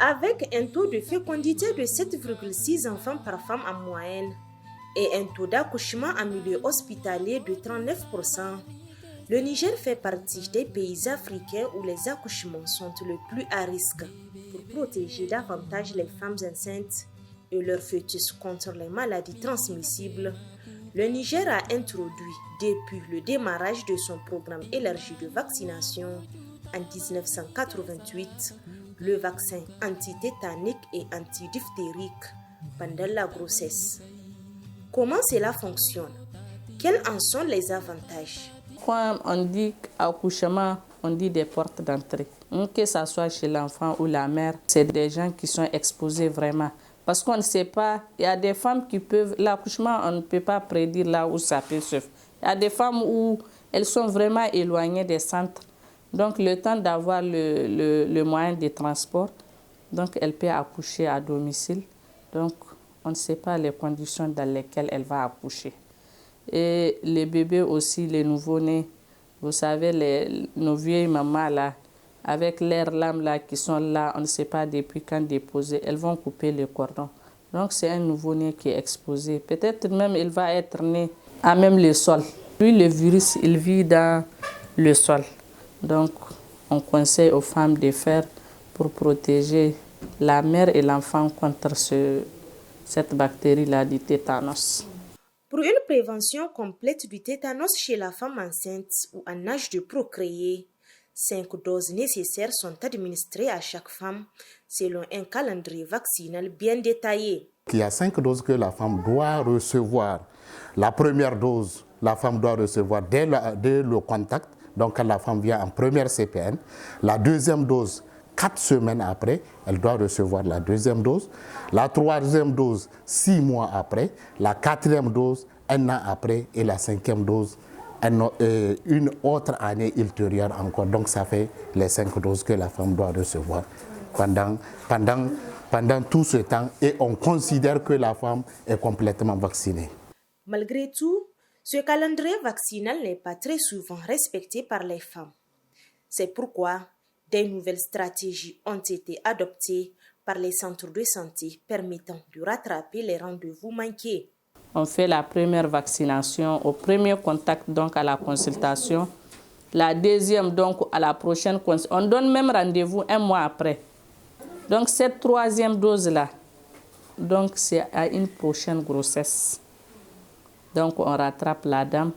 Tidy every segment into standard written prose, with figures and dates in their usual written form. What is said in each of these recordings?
Avec un taux de fécondité de 7,6 enfants par femme en moyenne et un taux d'accouchement en milieu hospitalier de 39%, le Niger fait partie des pays africains où les accouchements sont le plus à risque. Pour protéger davantage les femmes enceintes et leurs fœtus contre les maladies transmissibles, le Niger a introduit depuis le démarrage de son programme élargi de vaccination en 1988 le vaccin antitétanique et antidiphtérique pendant la grossesse. Comment cela fonctionne? Quels en sont les avantages? Quand on dit accouchement, on dit des portes d'entrée. Que ce soit chez l'enfant ou la mère, c'est des gens qui sont exposés vraiment. Parce qu'on ne sait pas, il y a des femmes qui peuvent, l'accouchement, on ne peut pas prédire là où ça peut se faire. Il y a des femmes où elles sont vraiment éloignées des centres. Donc le temps d'avoir le moyen de transport, donc elle peut accoucher à domicile. Donc on ne sait pas les conditions dans lesquelles elle va accoucher. Et les bébés aussi, les nouveau-nés, vous savez, nos vieilles mamans là, avec leurs lames là qui sont là, on ne sait pas depuis quand déposer, elles vont couper le cordon. Donc c'est un nouveau-né qui est exposé. Peut-être même il va être né à même le sol. Lui, le virus, il vit dans le sol. Donc on conseille aux femmes de faire pour protéger la mère et l'enfant contre cette bactérie-là du tétanos. Pour une prévention complète du tétanos chez la femme enceinte ou en âge de procréer, 5 doses nécessaires sont administrées à chaque femme selon un calendrier vaccinal bien détaillé. Il y a 5 doses que la femme doit recevoir. La première dose, la femme doit recevoir dès le contact, donc quand la femme vient en première CPN. La deuxième dose, 4 semaines après, elle doit recevoir la deuxième dose. La troisième dose, 6 mois après. La quatrième dose, 1 an après. Et la cinquième dose, une autre année ultérieure encore. Donc ça fait les 5 doses que la femme doit recevoir pendant tout ce temps. Et on considère que la femme est complètement vaccinée. Malgré tout, ce calendrier vaccinal n'est pas très souvent respecté par les femmes. C'est pourquoi des nouvelles stratégies ont été adoptées par les centres de santé permettant de rattraper les rendez-vous manqués. On fait la première vaccination au premier contact, donc à la consultation. La deuxième, donc à la prochaine consultation. On donne même rendez-vous 1 mois après. Donc cette troisième dose-là, donc c'est à une prochaine grossesse. Donc on rattrape la dame.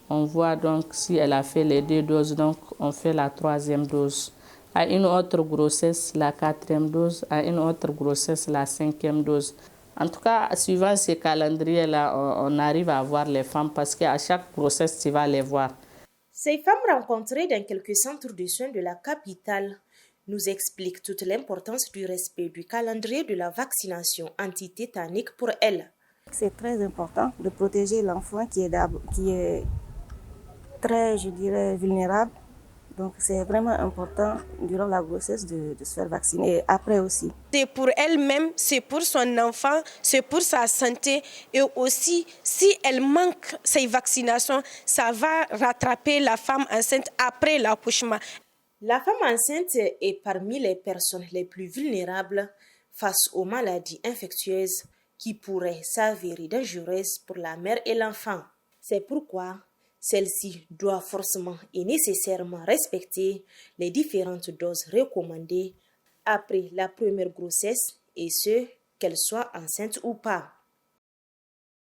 On voit donc si elle a fait les 2 doses, donc on fait la 3e dose. À une autre grossesse, la 4e dose. À une autre grossesse, la 5e dose. En tout cas, suivant ces calendriers-là, on arrive à voir les femmes parce qu'à chaque grossesse, tu vas les voir. Ces femmes rencontrées dans quelques centres de soins de la capitale nous expliquent toute l'importance du respect du calendrier de la vaccination antitétanique pour elles. C'est très important de protéger l'enfant qui est très, je dirais, vulnérable. Donc c'est vraiment important durant la grossesse de se faire vacciner et après aussi. C'est pour elle-même, c'est pour son enfant, c'est pour sa santé et aussi si elle manque ces vaccinations, ça va rattraper la femme enceinte après l'accouchement. La femme enceinte est parmi les personnes les plus vulnérables face aux maladies infectieuses qui pourraient s'avérer dangereuses pour la mère et l'enfant. C'est pourquoi celle-ci doit forcément et nécessairement respecter les différentes doses recommandées après la première grossesse et ce, qu'elle soit enceinte ou pas.